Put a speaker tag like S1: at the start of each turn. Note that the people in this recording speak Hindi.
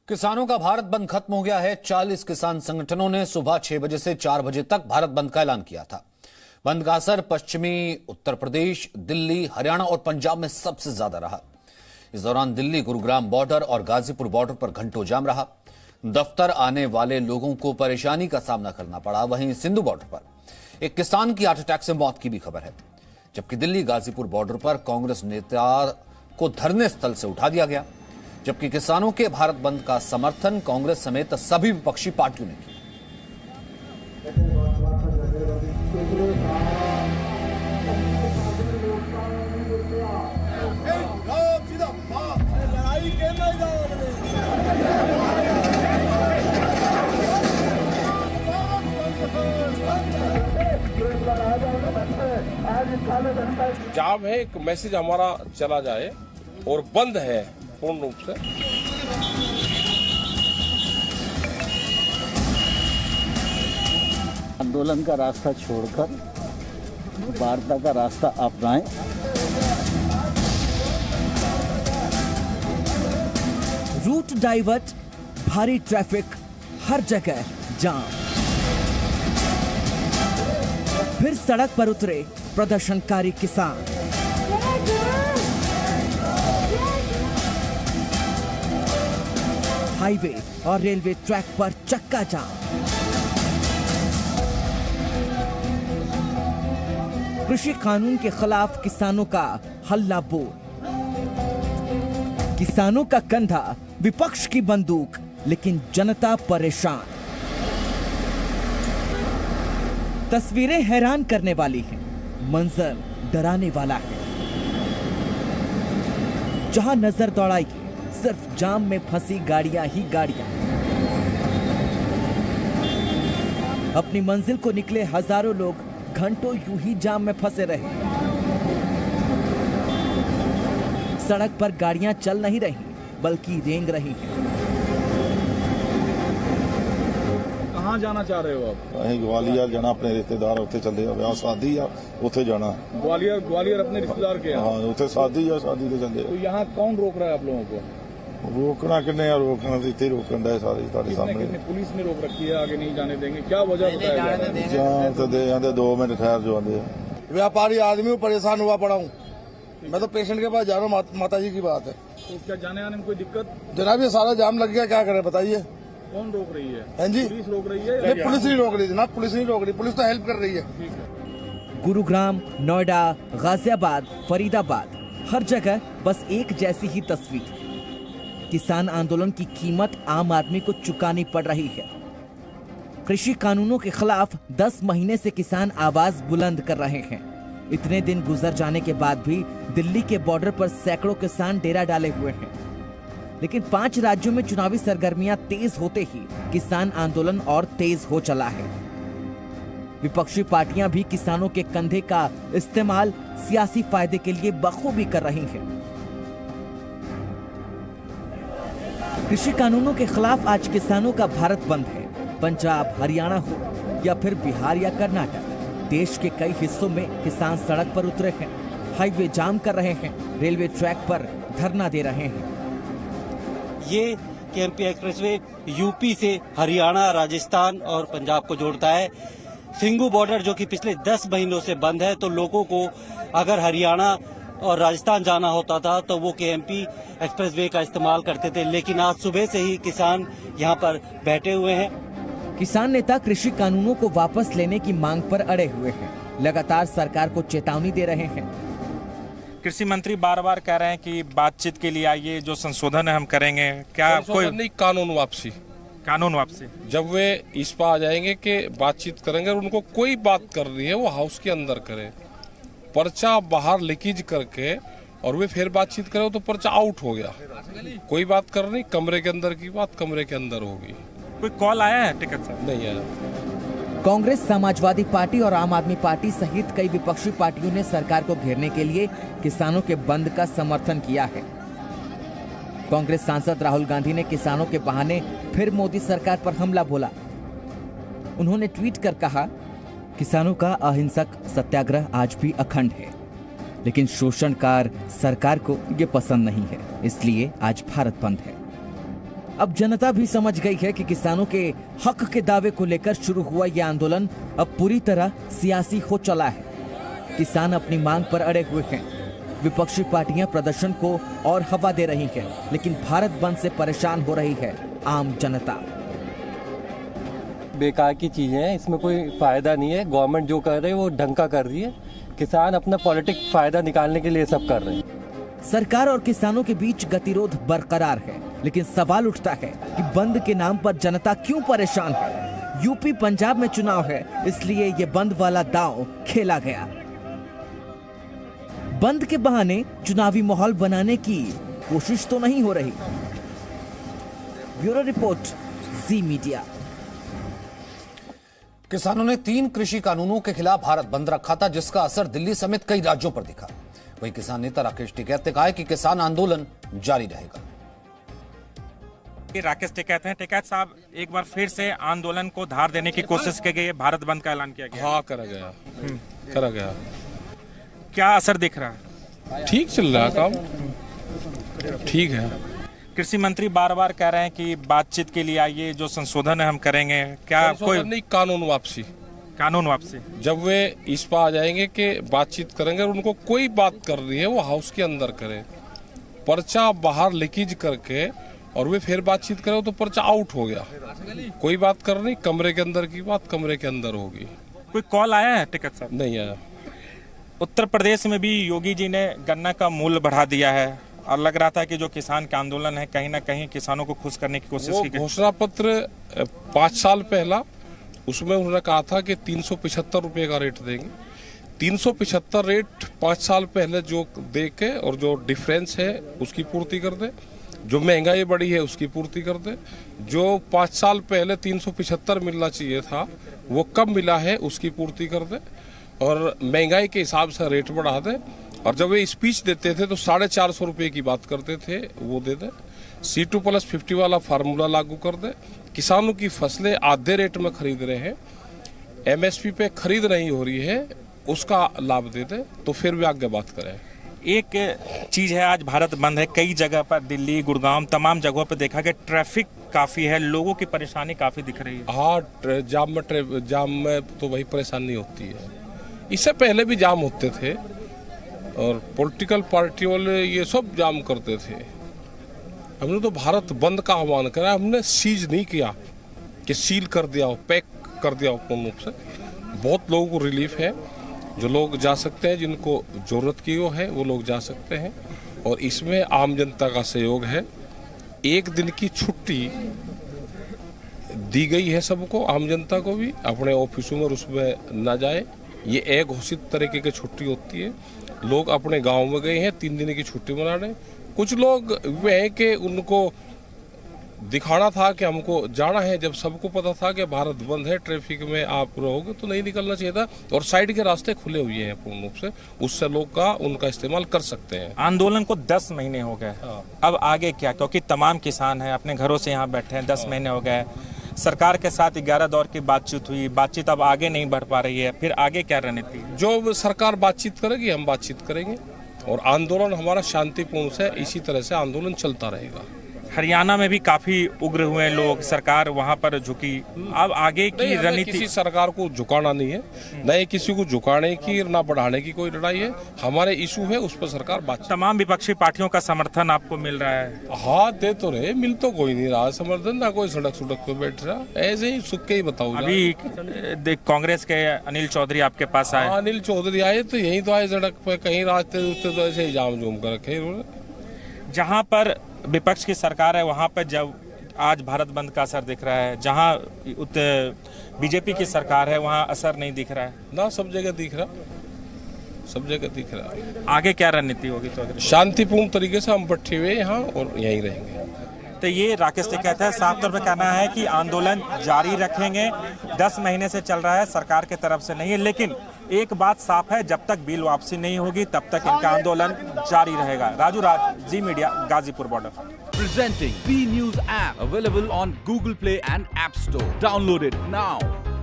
S1: किसानों का भारत बंद खत्म हो गया है। 40 किसान संगठनों ने सुबह 6 बजे से 4 बजे तक भारत बंद का ऐलान किया था। बंद का असर पश्चिमी उत्तर प्रदेश, दिल्ली, हरियाणा और पंजाब में सबसे ज्यादा रहा। इस दौरान दिल्ली गुरुग्राम बॉर्डर और गाजीपुर बॉर्डर पर घंटों जाम रहा। दफ्तर आने वाले लोगों को परेशानी का सामना करना पड़ा। वहीं सिंधु बॉर्डर पर एक किसान की हार्ट अटैक से मौत की भी खबर है, जबकि दिल्ली गाजीपुर बॉर्डर पर कांग्रेस नेता को धरने स्थल से उठा दिया गया। जबकि किसानों के भारत बंद का समर्थन कांग्रेस समेत सभी विपक्षी पार्टियों ने किया।
S2: जाम है, एक मैसेज हमारा चला जाए और बंद है पूर्ण रूप से।
S3: आंदोलन का रास्ता छोड़कर वार्ता का रास्ता अपनाएं।
S4: रूट डाइवर्ट, भारी ट्रैफिक, हर जगह जाम। फिर सड़क पर उतरे प्रदर्शनकारी किसान। हाईवे और रेलवे ट्रैक पर चक्का जाम। कृषि कानून के खिलाफ किसानों का हल्ला बोल। किसानों का कंधा, विपक्ष की बंदूक, लेकिन जनता परेशान। तस्वीरें हैरान करने वाली हैं, मंजर डराने वाला है। जहां नजर दौड़ाई सिर्फ जाम में फंसी गाड़ियां ही गाड़ियां। अपनी मंजिल को निकले हजारों लोग घंटों यूं ही जाम में फंसे रहे। सड़क पर गाड़ियां चल नहीं रही, बल्कि रेंग रही हैं।
S5: कहाँ जाना चाह रहे हो आप?
S6: कहीं ग्वालियर जाना, अपने रिश्तेदार उत्थे चले ब्याह शादी आ, उत्थे जाना।
S5: ग्वालियर अपने रिश्तेदार के?
S6: हाँ, उत्थे शादी आ, शादी के चले।
S5: तो यहाँ कौन रोक रहा है आप लोगों को?
S6: रोकना किन्ने रोकना इतने रोकन है सारी तारे सामने।
S5: पुलिस ने रोक रखी है, आगे नहीं जाने देंगे, क्या वजह बताया?
S6: जान तो दे आंदे 2 मिनट ठहर जो आंदे।
S7: व्यापारी आदमी परेशान हुआ पड़ा हूँ मैं, तो पेशेंट के पास जा रहा हूँ। माता जी की बात है।
S5: तो क्या जाने आने में कोई दिक्कत?
S7: जनाब ये सारा जाम लग गया, क्या करे बताइए।
S5: कौन रोक रही है?
S7: हाँ जी,
S5: पुलिस रोक रही है?
S7: नहीं, पुलिस नहीं रोक रही जनाब, पुलिस नहीं रोक रही, पुलिस तो हेल्प कर रही है।
S4: गुरुग्राम, नोएडा, गाजियाबाद, फरीदाबाद, हर जगह बस एक जैसी ही तस्वीर। किसान आंदोलन की कीमत आम आदमी को चुकानी पड़ रही है। कृषि कानूनों के खिलाफ 10 महीने से किसान आवाज बुलंद कर रहे हैं। इतने दिन गुजर जाने के बाद भी दिल्ली के बॉर्डर पर सैकड़ों किसान डेरा डाले हुए हैं। लेकिन 5 राज्यों में चुनावी सरगर्मियां तेज होते ही किसान आंदोलन और तेज हो चला है। विपक्षी पार्टियां भी किसानों के कंधे का इस्तेमाल सियासी फायदे के लिए बखूबी कर रही हैं। कृषि कानूनों के खिलाफ आज किसानों का भारत बंद है। पंजाब, हरियाणा हो या फिर बिहार या कर्नाटक, देश के कई हिस्सों में किसान सड़क पर उतरे हैं, हाईवे जाम कर रहे हैं, रेलवे ट्रैक पर धरना दे रहे हैं।
S8: ये केएमपी एक्सप्रेसवे यूपी से हरियाणा, राजस्थान और पंजाब को जोड़ता है। सिंघू बॉर्डर जो कि पिछले 10 महीनों से बंद है, तो लोगों को अगर हरियाणा और राजस्थान जाना होता था तो वो केएमपी एक्सप्रेसवे का इस्तेमाल करते थे। लेकिन आज सुबह से ही किसान यहाँ पर बैठे हुए हैं।
S4: किसान नेता कृषि कानूनों को वापस लेने की मांग पर अड़े हुए हैं। लगातार सरकार को चेतावनी दे रहे हैं।
S9: कृषि मंत्री बार बार कह रहे हैं कि बातचीत के लिए आइए, जो संशोधन है हम करेंगे। क्या कोई
S2: नहीं, कानून वापसी जब वे इस पर आ जाएंगे कि बातचीत करेंगे, उनको कोई बात कर रही है वो हाउस के अंदर करे, पर्चा बाहर लीकेज करके और वे फिर बातचीत करे तो पर्चा आउट हो गया। कोई बात कर रही, कमरे के अंदर की बात कमरे के अंदर होगी।
S9: कोई कॉल आया है टिकट साहब?
S2: नहीं आया।
S4: कांग्रेस, समाजवादी पार्टी और आम आदमी पार्टी सहित कई विपक्षी पार्टियों ने सरकार को घेरने के लिए किसानों के बंद का समर्थन किया है। कांग्रेस सांसद राहुल गांधी ने किसानों के बहाने फिर मोदी सरकार पर हमला बोला। उन्होंने ट्वीट कर कहा, किसानों का अहिंसक सत्याग्रह आज भी अखंड है, लेकिन शोषणकार सरकार को ये पसंद नहीं है, इसलिए आज भारत बंद है। अब जनता भी समझ गई है कि किसानों के हक के दावे को लेकर शुरू हुआ यह आंदोलन अब पूरी तरह सियासी हो चला है। किसान अपनी मांग पर अड़े हुए हैं। विपक्षी पार्टियां प्रदर्शन को और हवा दे रही हैं, लेकिन भारत बंद से परेशान हो रही है आम जनता।
S10: बेकार की चीजें हैं, इसमें कोई फायदा नहीं है। गवर्नमेंट जो कर रही है वो ढंग का कर रही है। किसान अपना पॉलिटिक फायदा निकालने के लिए सब कर रहे हैं।
S4: सरकार और किसानों के बीच गतिरोध बरकरार है, लेकिन सवाल उठता है कि बंद के नाम पर जनता क्यों परेशान है। यूपी पंजाब में चुनाव है, इसलिए ये बंद वाला दांव खेला गया। बंद के बहाने चुनावी माहौल बनाने की कोशिश तो नहीं हो रही। ब्यूरो रिपोर्ट, जी मीडिया।
S1: किसानों ने 3 कृषि कानूनों के खिलाफ भारत बंद रखा था, जिसका असर दिल्ली समेत कई राज्यों पर दिखा। वहीं किसान नेता राकेश टिकैत ने कहा है कि किसान आंदोलन जारी रहेगा।
S9: राकेश टिकैत हैं। टिकैत साहब, एक बार फिर से आंदोलन को धार देने की कोशिश की गई है, भारत बंद का ऐलान किया गया।
S2: हाँ, करा गया।
S9: क्या असर दिख रहा है?
S2: ठीक चल रहा है काम, ठीक है।
S9: कृषि मंत्री बार बार कह रहे हैं कि बातचीत के लिए आइए, जो संशोधन है हम करेंगे। क्या कोई
S2: नहीं, कानून वापसी
S9: जब
S2: वे इस पर आ जाएंगे कि बातचीत करेंगे और उनको कोई बात कर रही है वो हाउस के अंदर करे, पर्चा बाहर लीकेज करके और वे फिर बातचीत करें तो पर्चा आउट हो गया। कोई बात कर रही, कमरे के अंदर की बात कमरे के अंदर होगी।
S9: कोई कॉल आया है टिकैत साहब?
S2: नहीं आया।
S9: उत्तर प्रदेश में भी योगी जी ने गन्ना का मूल्य बढ़ा दिया है और लग रहा था कि जो किसान का आंदोलन है कहीं ना कहीं किसानों को खुश करने की कोशिश की गई।
S2: घोषणा पत्र 5 साल पहला उसमें उन्होंने कहा था कि 375 रुपये का रेट देंगे। 375 रेट 5 साल पहले जो दे के और जो डिफरेंस है उसकी पूर्ति कर दे, जो महंगाई बढ़ी है उसकी पूर्ति कर दे, जो 5 साल पहले 375 मिलना चाहिए था वो कब मिला है उसकी पूर्ति कर दे, और महंगाई के हिसाब से रेट बढ़ा दे। और जब वे स्पीच देते थे तो 450 रुपये की बात करते थे, वो दे दे। C2+50 वाला फार्मूला लागू कर दे। किसानों की फसलें आधे रेट में खरीद रहे हैं, MSP पे खरीद नहीं हो रही है, उसका लाभ दे दे, तो फिर वे आगे बात करें।
S9: एक चीज है, आज भारत बंद है, कई जगह पर दिल्ली, गुड़गांव, तमाम जगहों पर देखा गया ट्रैफिक काफी है, लोगों की परेशानी काफी दिख रही है।
S2: हाँ, जाम में तो वही परेशानी होती है। इससे पहले भी जाम होते थे और पॉलिटिकल पार्टी वाले ये सब जाम करते थे। हमने तो भारत बंद का आह्वान करा, हमने सीज नहीं किया कि सील कर दिया हो, पैक कर दिया हो पूर्ण रूप से। बहुत लोगों को रिलीफ है, जो लोग जा सकते हैं, जिनको जरूरत की वो है वो लोग जा सकते हैं, और इसमें आम जनता का सहयोग है। 1 दिन की छुट्टी दी गई है सबको, आम जनता को भी, अपने ऑफिसों में उसमें न जाए। ये एक घोषित तरीके की छुट्टी होती है। लोग अपने गांव में गए हैं 3 दिन की छुट्टी मनाने। कुछ लोग वे हैं कि उनको दिखाना था कि हमको जाना है, जब सबको पता था कि भारत बंद है, ट्रैफिक में आप रहोगे तो नहीं निकलना चाहिए था, और साइड के रास्ते खुले हुए हैं पूर्ण रूप से, उससे लोग का उनका इस्तेमाल कर सकते हैं।
S9: आंदोलन को 10 महीने हो गए। अब आगे क्या? क्योंकि तमाम किसान हैं, अपने घरों से यहाँ बैठे हैं, 10 महीने हो गए। सरकार के साथ 11 दौर की बातचीत हुई, बातचीत अब आगे नहीं बढ़ पा रही है, फिर आगे क्या रणनीति?
S2: जो सरकार बातचीत करेगी हम बातचीत करेंगे, और आंदोलन हमारा शांतिपूर्ण से, इसी तरह से आंदोलन चलता रहेगा।
S9: हरियाणा में भी काफी उग्र हुए लोग, सरकार वहां पर झुकी। अब आगे की रणनीति?
S2: किसी सरकार को झुकाना नहीं है, न ही किसी को झुकाने की ना बढ़ाने की कोई लड़ाई है। हमारे इशू है, उस पर सरकार बात।
S9: तमाम विपक्षी पार्टियों का समर्थन आपको मिल रहा है?
S2: हाँ, दे तो रहे, मिल तो कोई नहीं रहा समर्थन, ना कोई सड़क पे बैठ रहा, ऐसे ही सुख के ही बताओ।
S9: अभी कांग्रेस के अनिल चौधरी आपके पास आए?
S2: अनिल चौधरी आए तो यही तो आए सड़क पे, कहीं रास्ते तो ऐसे ही जाम जूम कर रखे इन्होंने।
S9: जहां पर विपक्ष की सरकार है वहां पर जब आज भारत बंद का असर दिख रहा है, जहां बीजेपी की सरकार है वहां असर नहीं दिख रहा है
S2: ना। सब जगह दिख रहा, सब जगह दिख रहा।
S9: आगे क्या रणनीति होगी? तो
S2: शांतिपूर्ण तरीके से हम बैठे हुए यहाँ और यहीं रहेंगे।
S9: तो ये राकेश टिकैत है, साफ तौर पर कहना है कि आंदोलन जारी रखेंगे। 10 महीने से चल रहा है, सरकार की तरफ से नहीं है, लेकिन एक बात साफ है, जब तक बिल वापसी नहीं होगी तब तक इनका आंदोलन जारी रहेगा। Raju Raj, Zee media, Ghazipur border.
S11: Presenting B News app available on Google Play and App Store. Download it now.